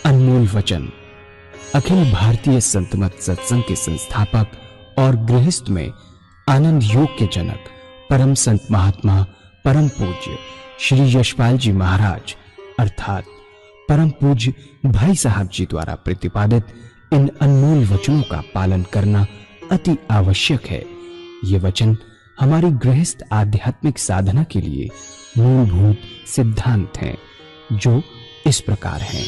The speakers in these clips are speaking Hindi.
अनमोल वचन। अखिल भारतीय संत मत सत्संग के संस्थापक और गृहस्थ में आनंद योग के जनक परम संत महात्मा परम पूज्य श्री यशपाल जी महाराज अर्थात परम पूज्य भाई साहब जी द्वारा प्रतिपादित इन अनमोल वचनों का पालन करना अति आवश्यक है। ये वचन हमारी गृहस्थ आध्यात्मिक साधना के लिए मूलभूत सिद्धांत हैं, जो इस प्रकार हैं।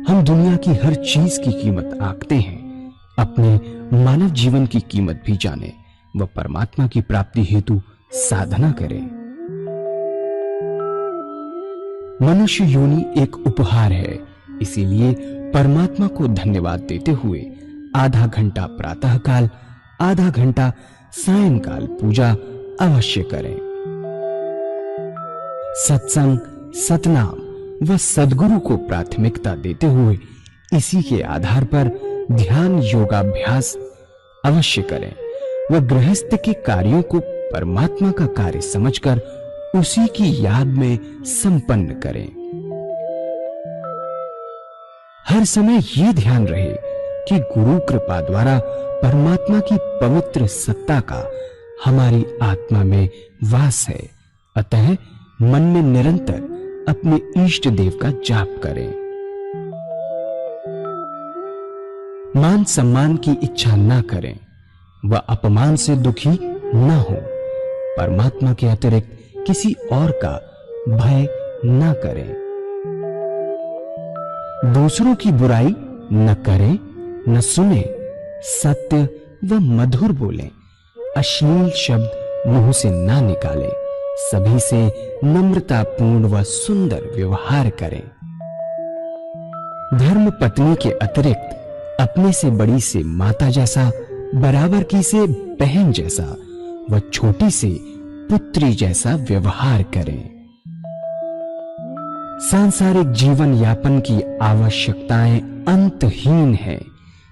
हम दुनिया की हर चीज की कीमत आंकते हैं, अपने मानव जीवन की कीमत भी जाने व परमात्मा की प्राप्ति हेतु साधना करें। मनुष्य योनि एक उपहार है, इसीलिए परमात्मा को धन्यवाद देते हुए आधा घंटा प्रातःकाल, आधा घंटा सायंकाल पूजा अवश्य करें। सत्संग, सतनाम व सद्गुरु को प्राथमिकता देते हुए इसी के आधार पर ध्यान योगाभ्यास अवश्य करें व गृहस्थ के कार्यों को परमात्मा का कार्य समझकर उसी की याद में संपन्न करें। हर समय ये ध्यान रहे कि गुरु कृपा द्वारा परमात्मा की पवित्र सत्ता का हमारी आत्मा में वास है, अतः मन में निरंतर अपने इष्ट देव का जाप करें। मान सम्मान की इच्छा ना करें व अपमान से दुखी ना हो। परमात्मा के अतिरिक्त किसी और का भय ना करें। दूसरों की बुराई न करें, न सुने, सत्य व मधुर बोलें, अश्लील शब्द मुंह से ना निकालें, सभी से नम्रतापूर्ण व सुंदर व्यवहार करें। धर्म पत्नी के अतिरिक्त अपने से बड़ी से माता जैसा, बराबर की से बहन जैसा व छोटी से पुत्री जैसा व्यवहार करें। सांसारिक जीवन यापन की आवश्यकताएं अंतहीन हैं,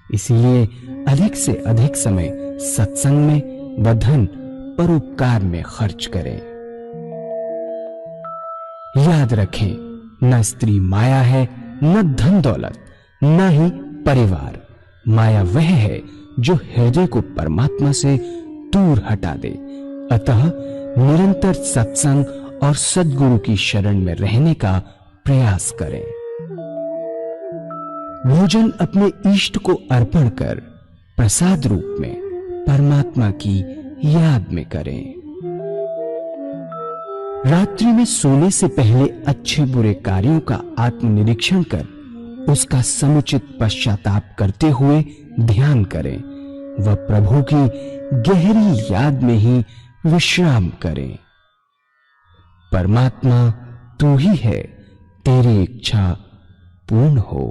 इसलिए अधिक से अधिक समय सत्संग में व धन परोपकार में खर्च करें। याद रखें, न स्त्री माया है, न धन दौलत, न ही परिवार। माया वह है जो हृदय को परमात्मा से दूर हटा दे। अतः निरंतर सत्संग और सद्गुरु की शरण में रहने का प्रयास करें। भोजन अपने इष्ट को अर्पण कर प्रसाद रूप में परमात्मा की याद में करें। रात्रि में सोने से पहले अच्छे बुरे कार्यों का आत्मनिरीक्षण कर उसका समुचित पश्चाताप करते हुए ध्यान करें व प्रभु की गहरी याद में ही विश्राम करें। परमात्मा तू ही है, तेरी इच्छा पूर्ण हो।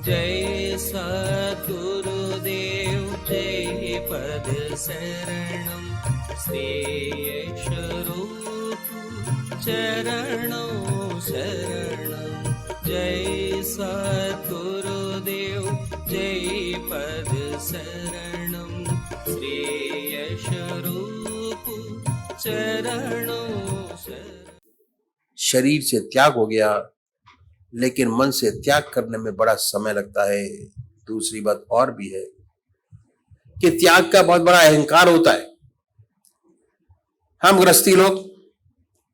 जय सद्गुरुदेव जय पद शरणम श्री स्वरूप चरणों शरणम। जय सद्गुरुदेव जय पद शरणम श्री स्वरूप चरणों शरणम। शरीर से त्याग हो गया, लेकिन मन से त्याग करने में बड़ा समय लगता है। दूसरी बात और भी है कि त्याग का बहुत बड़ा अहंकार होता है। हम गृहस्थी लोग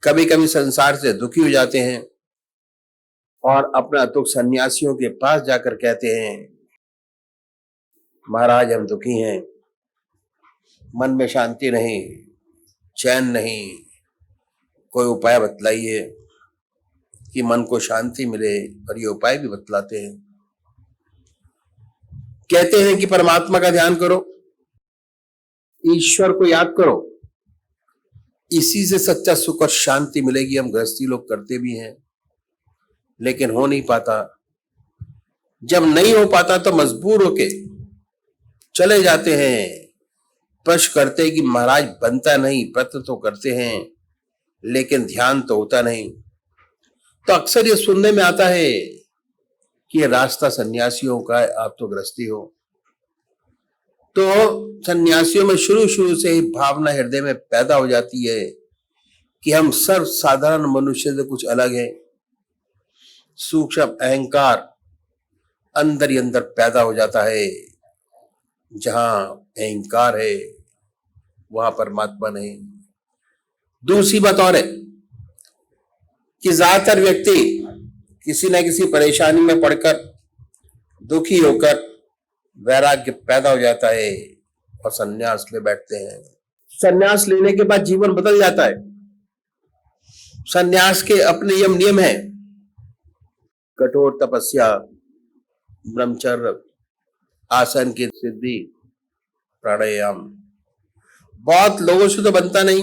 कभी कभी संसार से दुखी हो जाते हैं और अपना दुख सन्यासियों के पास जाकर कहते हैं, महाराज हम दुखी हैं, मन में शांति नहीं, चैन नहीं, कोई उपाय बतलाइए कि मन को शांति मिले। और ये उपाय भी बतलाते हैं, कहते हैं कि परमात्मा का ध्यान करो, ईश्वर को याद करो, इसी से सच्चा सुख और शांति मिलेगी। हम गृहस्थी लोग करते भी हैं, लेकिन हो नहीं पाता। जब नहीं हो पाता तो मजबूर होके चले जाते हैं, प्रश्न करते हैं कि महाराज बनता नहीं। प्रयत्न तो करते हैं लेकिन ध्यान तो होता नहीं। तो अक्सर ये सुनने में आता है कि ये रास्ता सन्यासियों का है, आप तो गृहस्थी हो। तो सन्यासियों में शुरू शुरू से ही भावना हृदय में पैदा हो जाती है कि हम सर्व साधारण मनुष्य से कुछ अलग है। सूक्ष्म अहंकार अंदर ही अंदर पैदा हो जाता है। जहां अहंकार है वहां परमात्मा नहीं। दूसरी बात और है कि ज्यादातर व्यक्ति किसी न किसी परेशानी में पड़कर दुखी होकर वैराग्य पैदा हो जाता है और संन्यास ले बैठते हैं। संन्यास लेने के बाद जीवन बदल जाता है। संन्यास के अपने नियम हैं, कठोर तपस्या, ब्रह्मचर्य, आसन की सिद्धि, प्राणायाम। बहुत लोगों से तो बनता नहीं,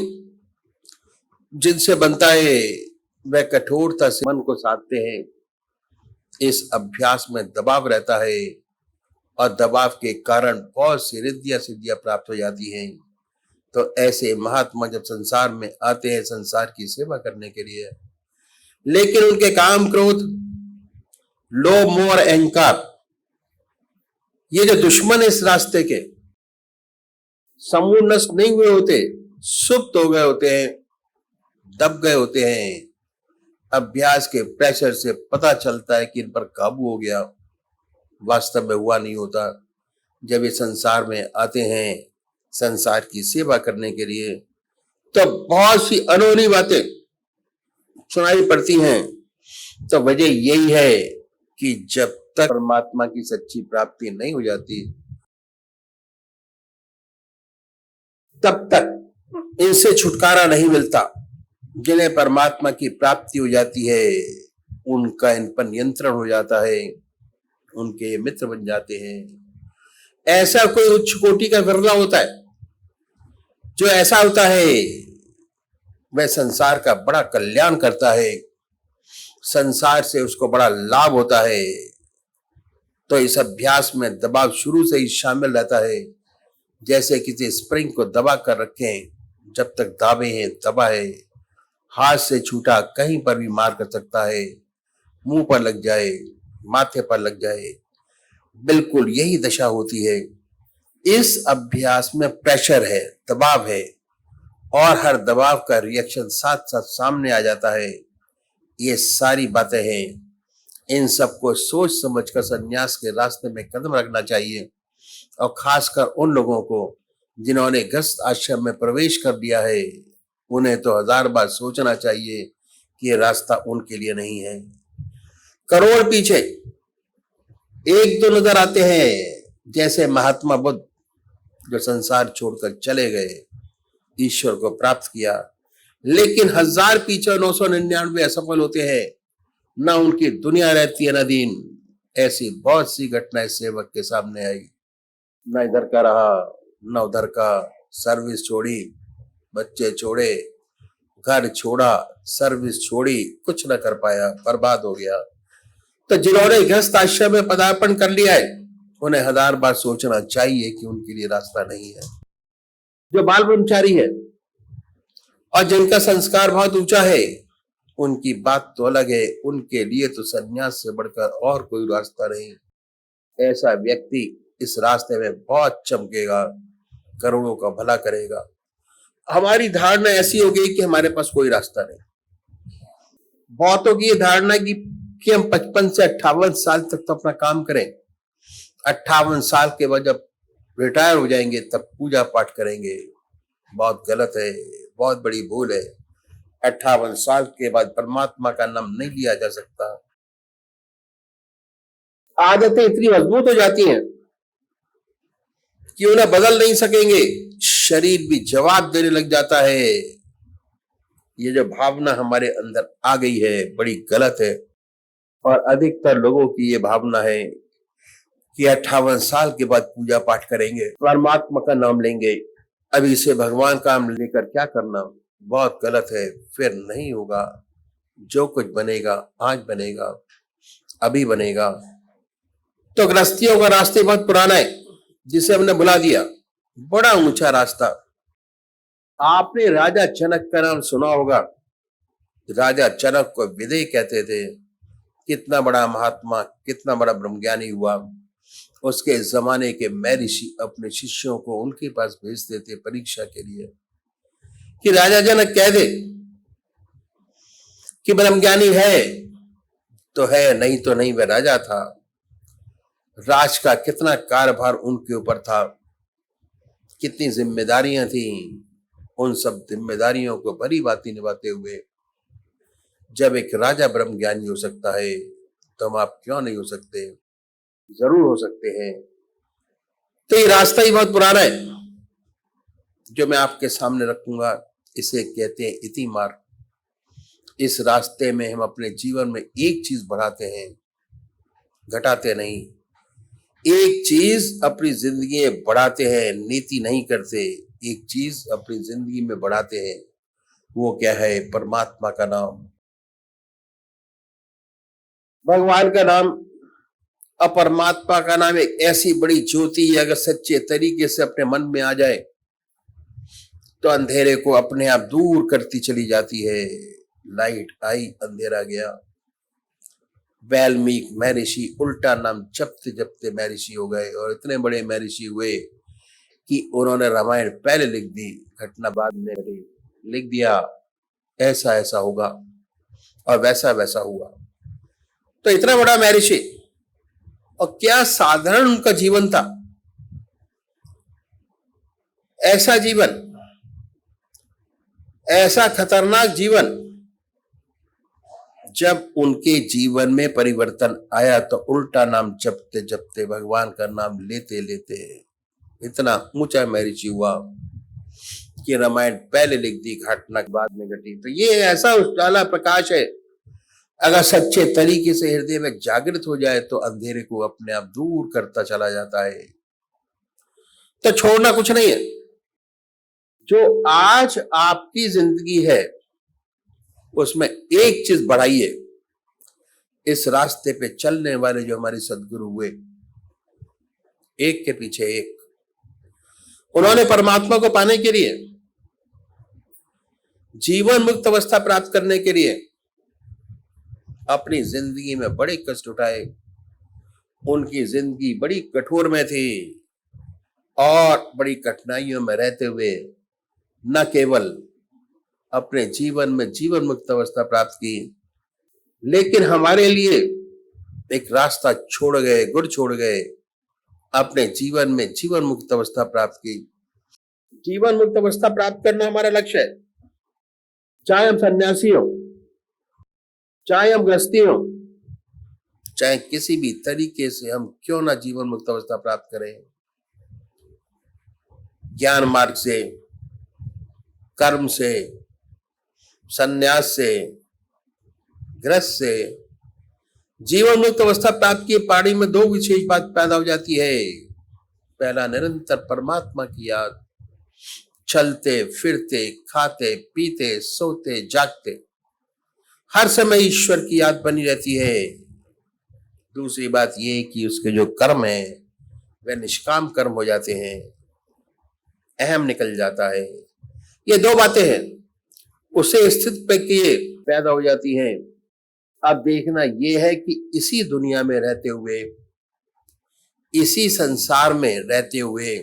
जिनसे बनता है वह कठोरता से मन को साधते हैं। इस अभ्यास में दबाव रहता है और दबाव के कारण बहुत सी रिद्धियां सिद्धियां प्राप्त हो जाती हैं। तो ऐसे महात्मा जब संसार में आते हैं संसार की सेवा करने के लिए, लेकिन उनके काम क्रोध, लोभ, मोह और अहंकार, ये जो दुश्मन है इस रास्ते के, समूह नष्ट नहीं हुए होते, सुप्त हो गए होते हैं, दब गए होते हैं। अभ्यास के प्रेशर से पता चलता है कि इन पर काबू हो गया, वास्तव में हुआ नहीं होता। जब ये संसार में आते हैं संसार की सेवा करने के लिए, तो बहुत सी अनहोनी बातें सुनाई पड़ती हैं। तो वजह यही है कि जब तक परमात्मा की सच्ची प्राप्ति नहीं हो जाती, तब तक इनसे छुटकारा नहीं मिलता। जिन्हें परमात्मा की प्राप्ति हो जाती है उनका इन पर नियंत्रण हो जाता है, उनके मित्र बन जाते हैं। ऐसा कोई उच्च कोटि का विरला होता है जो ऐसा होता है, वह संसार का बड़ा कल्याण करता है, संसार से उसको बड़ा लाभ होता है। तो इस अभ्यास में दबाव शुरू से ही शामिल रहता है। जैसे किसी स्प्रिंग को दबा कर रखें, जब तक दाबे हैं दबा है, हाथ से छूटा कहीं पर भी मार कर सकता है, मुंह पर लग जाए, माथे पर लग जाए, बिल्कुल यही दशा होती है। इस अभ्यास में प्रेशर है, दबाव है, और हर दबाव का रिएक्शन साथ साथ सामने आ जाता है। ये सारी बातें हैं, इन सबको सोच समझकर संन्यास के रास्ते में कदम रखना चाहिए। और खासकर उन लोगों को जिन्होंने गृहस्थ आश्रम में प्रवेश कर दिया है, उन्हें तो 1000 बार सोचना चाहिए कि ये रास्ता उनके लिए नहीं है। करोड़ पीछे एक दो नजर आते हैं, जैसे महात्मा बुद्ध जो संसार छोड़कर चले गए, ईश्वर को प्राप्त किया, लेकिन 1000 पीछे 999 असफल होते हैं। ना उनकी दुनिया रहती है, ना दीन। ऐसी बहुत सी घटनाएं सेवक के सामने आई, ना इधर का रहा ना उधर का। सर्विस छोड़ी, बच्चे छोड़े, घर छोड़ा, सर्विस छोड़ी, कुछ न कर पाया, बर्बाद हो गया। तो जिन्होंने गृहस्थ आश्रम में पदार्पण कर लिया है, उन्हें 1000 बार सोचना चाहिए कि उनके लिए रास्ता नहीं है। जो बाल ब्रह्मचारी है और जिनका संस्कार बहुत ऊंचा है, उनकी बात तो अलग है। उनके लिए तो संन्यास से बढ़कर और कोई रास्ता नहीं। ऐसा व्यक्ति इस रास्ते में बहुत चमकेगा, करोड़ों का भला करेगा। हमारी धारणा ऐसी हो गई कि हमारे पास कोई रास्ता नहीं। बहुतों की ये धारणा कि हम 55 से 58 साल तक तो अपना काम करें, 58 साल के बाद जब रिटायर हो जाएंगे तब पूजा पाठ करेंगे। बहुत गलत है, बहुत बड़ी भूल है। 58 साल के बाद परमात्मा का नाम नहीं लिया जा सकता। आदतें इतनी मजबूत हो जाती हैं कि उन्हें बदल नहीं सकेंगे। शरीर भी जवाब देने लग जाता है। ये जो भावना हमारे अंदर आ गई है बड़ी गलत है, और अधिकतर लोगों की ये भावना है कि 58 साल के बाद पूजा पाठ करेंगे, परमात्मा का नाम लेंगे, अभी से भगवान का नाम लेकर क्या करना बहुत गलत है, फिर नहीं होगा। जो कुछ बनेगा आज बनेगा, अभी बनेगा। तो गृहस्थियों का रास्ते बहुत पुराना है, जिसे हमने बुला दिया। बड़ा ऊंचा रास्ता। आपने राजा जनक का नाम सुना होगा। राजा जनक को विदेह कहते थे। कितना बड़ा महात्मा, कितना बड़ा ब्रह्मज्ञानी हुआ। उसके जमाने के महर्षि अपने शिष्यों को उनके पास भेजते थे परीक्षा के लिए, कि राजा जनक कह दे कि ब्रह्मज्ञानी है तो है, नहीं तो नहीं। वह राजा था। राज का कितना कार्यभार उनके ऊपर था, कितनी जिम्मेदारियां थी। उन सब जिम्मेदारियों को भली भांति निभाते हुए जब एक राजा ब्रह्मज्ञानी हो सकता है, तो हम आप क्यों नहीं हो सकते? जरूर हो सकते हैं। तो ये रास्ता ही बहुत पुराना है जो मैं आपके सामने रखूंगा। इसे कहते हैं इति मार्ग। इस रास्ते में हम अपने जीवन में एक चीज बढ़ाते हैं, घटाते नहीं। एक चीज अपनी जिंदगी में बढ़ाते हैं, नीति नहीं करते। एक चीज अपनी जिंदगी में बढ़ाते हैं, वो क्या है? परमात्मा का नाम, भगवान का नाम। और परमात्मा का नाम एक ऐसी बड़ी ज्योति है, अगर सच्चे तरीके से अपने मन में आ जाए तो अंधेरे को अपने आप दूर करती चली जाती है। लाइट आई, अंधेरा गया। वाल्मीकि महर्षि उल्टा नाम जपते जपते महर्षि हो गए, और इतने बड़े महर्षि हुए कि उन्होंने रामायण पहले लिख दी, घटना बाद में घटी। लिख दिया ऐसा ऐसा होगा और वैसा वैसा हुआ। तो इतना बड़ा महर्षि, और क्या साधारण उनका जीवन था। ऐसा जीवन, ऐसा खतरनाक जीवन। जब उनके जीवन में परिवर्तन आया तो उल्टा नाम जपते जपते, भगवान का नाम लेते लेते इतना ऊंचा महर्षि हुआ कि रामायण पहले लिख दी, घटना बाद में घटी। तो ये ऐसा उजाला प्रकाश है, अगर सच्चे तरीके से हृदय में जागृत हो जाए तो अंधेरे को अपने आप दूर करता चला जाता है। तो छोड़ना कुछ नहीं है। जो आज आपकी जिंदगी है उसमें एक चीज बढ़ाइए। इस रास्ते पे चलने वाले जो हमारे सदगुरु हुए, एक के पीछे एक, उन्होंने परमात्मा को पाने के लिए, जीवन मुक्त अवस्था प्राप्त करने के लिए अपनी जिंदगी में बड़े कष्ट उठाए। उनकी जिंदगी बड़ी कठोर में थी, और बड़ी कठिनाइयों में रहते हुए न केवल अपने जीवन में जीवन मुक्त अवस्था प्राप्त की, लेकिन हमारे लिए एक रास्ता छोड़ गए, गुर छोड़ गए। अपने जीवन में जीवन मुक्त अवस्था प्राप्त की। जीवन मुक्त अवस्था प्राप्त करना हमारा लक्ष्य है। चाहे हम सन्यासी हो, चाहे हम गृहस्थी हो, चाहे किसी भी तरीके से हम क्यों ना जीवन मुक्त अवस्था प्राप्त करें। ज्ञान मार्ग से, कर्म से, संन्यास से, गृहस्थ से जीवन मुक्त अवस्था प्राप्त की पाड़ी में दो विशेष बात पैदा हो जाती है। पहला, निरंतर परमात्मा की याद। चलते फिरते, खाते पीते, सोते जागते हर समय ईश्वर की याद बनी रहती है। दूसरी बात यह कि उसके जो कर्म है वह निष्काम कर्म हो जाते हैं, अहम निकल जाता है। ये दो बातें हैं, उसे स्थित पे किए पैदा हो जाती हैं। अब देखना यह है कि इसी दुनिया में रहते हुए, इसी संसार में रहते हुए,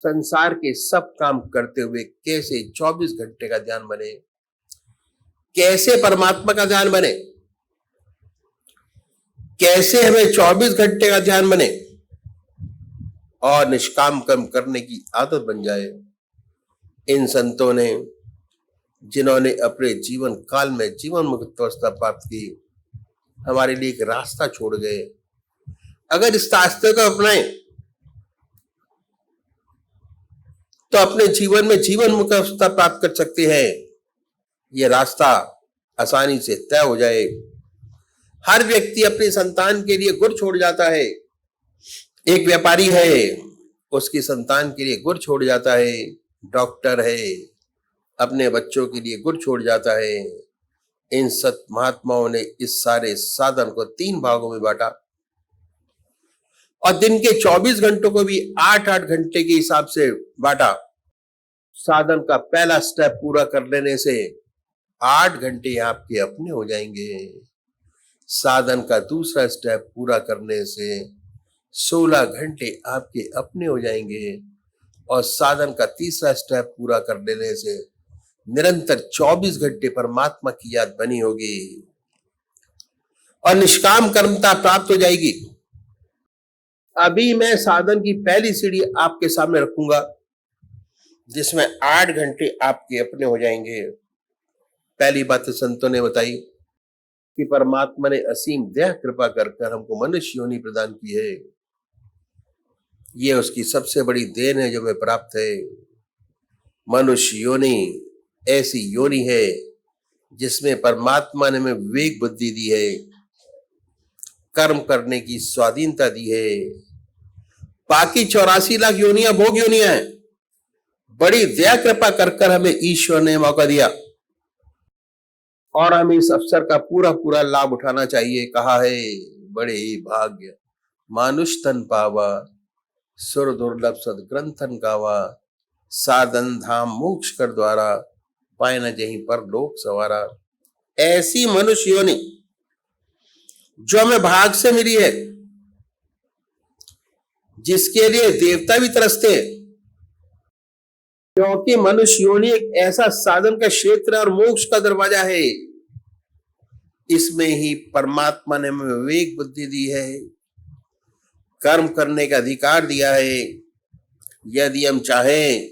संसार के सब काम करते हुए कैसे 24 घंटे का ध्यान बने, कैसे परमात्मा का ध्यान बने, कैसे हमें 24 घंटे का ध्यान बने और निष्काम कर्म करने की आदत बन जाए। इन संतों ने, जिन्होंने अपने जीवन काल में जीवन मुक्त अवस्था प्राप्त की, हमारे लिए एक रास्ता छोड़ गए। अगर इस रास्ते को अपनाएं तो अपने जीवन में जीवन मुक्त अवस्था प्राप्त कर सकते हैं। यह रास्ता आसानी से तय हो जाए। हर व्यक्ति अपनी संतान के लिए गुर छोड़ जाता है। एक व्यापारी है, उसकी संतान के लिए गुर छोड़ जाता है, डॉक्टर है, अपने बच्चों के लिए गुर छोड़ जाता है। इन सत महात्माओं ने इस सारे साधन को 3 भागों में बांटा और दिन के 24 घंटों को भी 8-8 घंटे के हिसाब से बांटा। साधन का पहला स्टेप पूरा कर लेने से 8 घंटे आपके अपने हो जाएंगे। साधन का दूसरा स्टेप पूरा करने से 16 घंटे आपके अपने हो जाएंगे और साधन का तीसरा स्टेप पूरा कर लेने से निरंतर 24 घंटे परमात्मा की याद बनी होगी और निष्काम कर्मता प्राप्त हो जाएगी। अभी मैं साधन की पहली सीढ़ी आपके सामने रखूंगा जिसमें 8 घंटे आपके अपने हो जाएंगे। पहली बात संतों ने बताई कि परमात्मा ने असीम दया कृपा कर हमको मनुष्य योनि प्रदान की है। ये उसकी सबसे बड़ी देन है जो हमें प्राप्त है। मनुष्य योनि ऐसी योनि है जिसमें परमात्मा ने हमें विवेक बुद्धि दी है, कर्म करने की स्वाधीनता दी है। बाकी 84 लाख योनियां भोग योनियां हैं। बड़ी दया कृपा कर हमें ईश्वर ने मौका दिया और हमें इस अवसर का पूरा पूरा लाभ उठाना चाहिए। कहा है बड़े ही भाग्य मानुष तन पावा, सुर दुर्लभ सदग्रंथन गावा, साधन धाम मोक्ष कर द्वारा, पाए न जहीं पर लोक सवारा। ऐसी मनुष्य योनि जो हमें भाग से मिली है, जिसके लिए देवता भी तरसते हैं, क्योंकि मनुष्य योनि एक ऐसा साधन का क्षेत्र और मोक्ष का दरवाजा है। इसमें ही परमात्मा ने हमें विवेक बुद्धि दी है, कर्म करने का अधिकार दिया है। यदि हम चाहें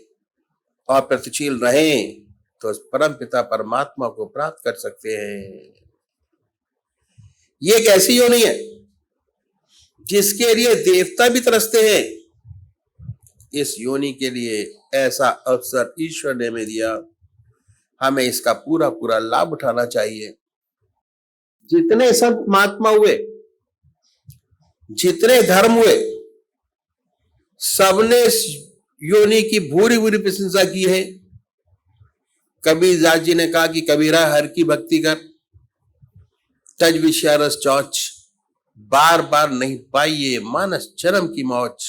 और प्रतिशील रहें तो परम पिता परमात्मा को प्राप्त कर सकते हैं। ये एक ऐसी योनि है जिसके लिए देवता भी तरसते हैं। इस योनि के लिए ऐसा अवसर ईश्वर ने हमें दिया, हमें इसका पूरा पूरा लाभ उठाना चाहिए। जितने संत महात्मा हुए, जितने धर्म हुए, सबने योनि की भूरी भूरी प्रशंसा की है। कबीरदास जी ने कहा कि कबीरा हर की भक्ति कर, तज विषय रस चौच, बार बार नहीं पाइए मानस जन्म की मौज।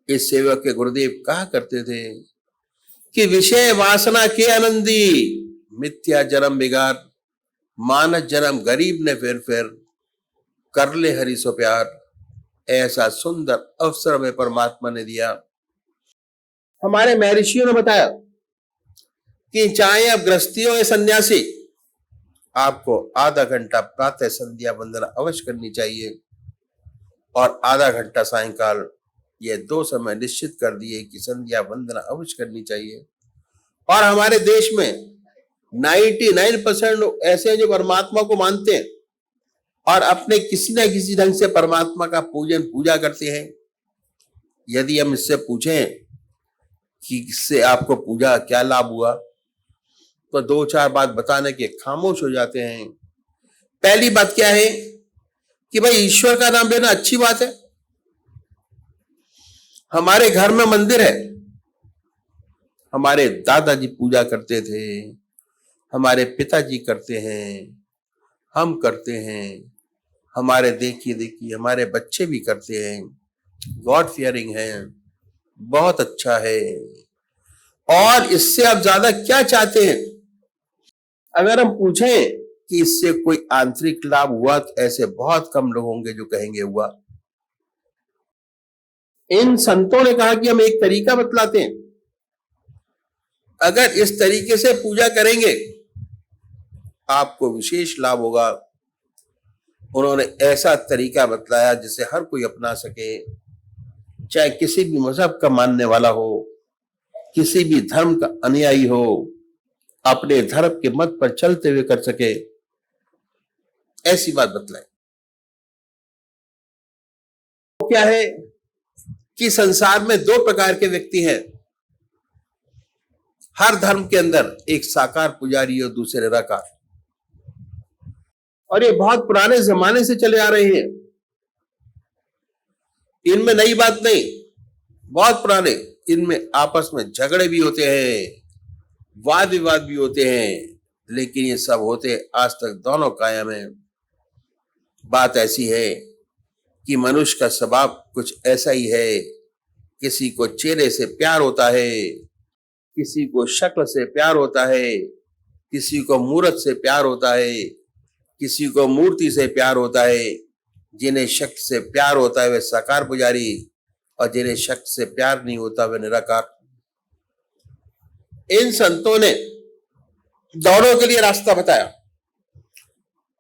इस सेवक के गुरुदेव कहा करते थे कि विषय वासना के आनंदी, मिथ्या जन्म बिगाड़, मानस जन्म गरीब ने फिर कर ले हरि सो प्यार। ऐसा सुंदर अवसर में परमात्मा ने दिया। हमारे महर्षियों ने बताया कि चाहे आप गृहस्थी हो या सन्यासी, आपको आधा घंटा प्रातः संध्या वंदना अवश्य करनी चाहिए और आधा घंटा सायंकाल। ये 2 समय निश्चित कर दिए कि संध्या वंदना अवश्य करनी चाहिए। और हमारे देश में 99% लोग ऐसे हैं जो परमात्मा को मानते हैं और अपने किसी न किसी ढंग से परमात्मा का पूजन पूजा करते हैं। यदि हम इससे पूछें कि इससे आपको पूजा क्या लाभ हुआ, तो 2-4 बात बताने के खामोश हो जाते हैं। पहली बात क्या है कि भाई ईश्वर का नाम लेना अच्छी बात है। हमारे घर में मंदिर है, हमारे दादाजी पूजा करते थे, हमारे पिताजी करते हैं, हम करते हैं, हमारे देखिए हमारे बच्चे भी करते हैं। गॉड फियरिंग है, बहुत अच्छा है। और इससे आप ज्यादा क्या चाहते हैं? अगर हम पूछें कि इससे कोई आंतरिक लाभ हुआ, तो ऐसे बहुत कम लोग होंगे जो कहेंगे हुआ। इन संतों ने कहा कि हम एक तरीका बतलाते हैं, अगर इस तरीके से पूजा करेंगे आपको विशेष लाभ होगा। उन्होंने ऐसा तरीका बतलाया जिसे हर कोई अपना सके, चाहे किसी भी मजहब का मानने वाला हो, किसी भी धर्म का अनुयायी हो, अपने धर्म के मत पर चलते हुए कर सके। ऐसी बात बतलाई। क्या है कि संसार में 2 प्रकार के व्यक्ति हैं। हर धर्म के अंदर एक साकार पुजारी और दूसरे निराकार, और ये बहुत पुराने जमाने से चले आ रहे हैं। इनमें नई बात नहीं, बहुत पुराने। इनमें आपस में झगड़े भी होते हैं, वाद विवाद भी होते हैं, लेकिन ये सब होते आज तक दोनों कायम है। बात ऐसी है कि मनुष्य का स्वभाव कुछ ऐसा ही है। किसी को चेहरे से प्यार होता है, किसी को शक्ल से प्यार होता है, किसी को मूर्त से प्यार होता है, किसी को मूर्ति से प्यार होता है। जिन्हें शक्ति से प्यार होता है वे साकार पुजारी, और जिन्हें शक्ति से प्यार नहीं होता वे निराकार। इन संतों ने दोनों के लिए रास्ता बताया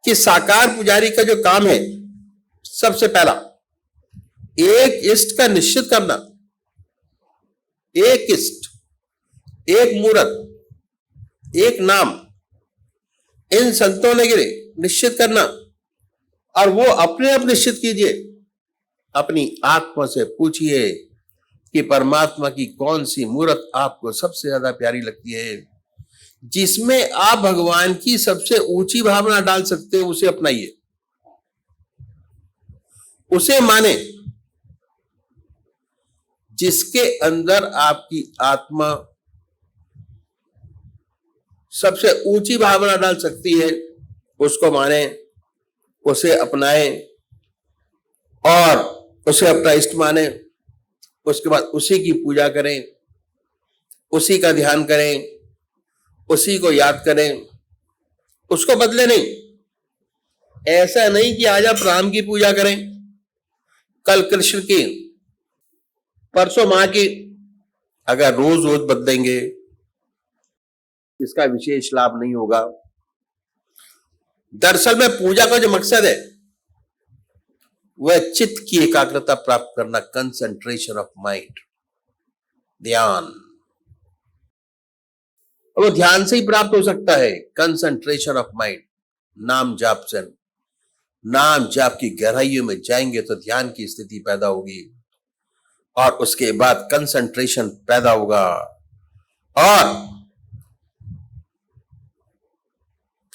कि साकार पुजारी का जो काम है, सबसे पहला एक इष्ट का निश्चित करना, एक इष्ट, एक मूर्त, एक नाम, इन संतों ने निश्चित करना। और वो अपने आप निश्चित कीजिए, अपनी आत्मा से पूछिए कि परमात्मा की कौन सी मूर्त आपको सबसे ज्यादा प्यारी लगती है, जिसमें आप भगवान की सबसे ऊंची भावना डाल सकते हैं, उसे अपनाइए, उसे माने। जिसके अंदर आपकी आत्मा सबसे ऊंची भावना डाल सकती है, उसको माने, उसे अपनाएं और उसे अपना इष्ट माने। उसके बाद उसी की पूजा करें, उसी का ध्यान करें, उसी को याद करें, उसको बदले नहीं। ऐसा नहीं कि आज आप राम की पूजा करें, कल कृष्ण की, परसों मां की। अगर रोज रोज बदलेंगे इसका विशेष लाभ नहीं होगा। दरअसल में पूजा का जो मकसद है वह चित्त की एकाग्रता प्राप्त करना, कंसंट्रेशन ऑफ माइंड, ध्यान। और वो ध्यान से ही प्राप्त हो सकता है, कंसंट्रेशन ऑफ माइंड, नाम जाप से। नाम जाप की गहराइयों में जाएंगे तो ध्यान की स्थिति पैदा होगी, और उसके बाद कंसंट्रेशन पैदा होगा, और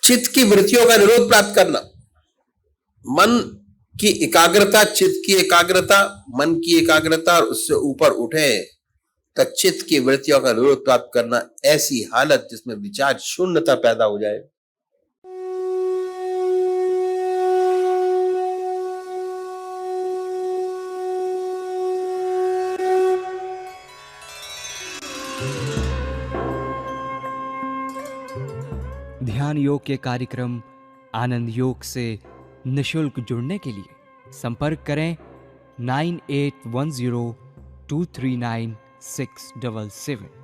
चित्त की वृत्तियों का निरोध प्राप्त करना। मन की एकाग्रता, चित्त की एकाग्रता, मन की एकाग्रता, और उससे ऊपर उठे तो चित्त की वृत्तियों का निरोध प्राप्त करना। ऐसी हालत जिसमें विचार शून्यता पैदा हो जाए। ध्यान योग के कार्यक्रम आनंद योग से निशुल्क जुड़ने के लिए संपर्क करें 9810239677।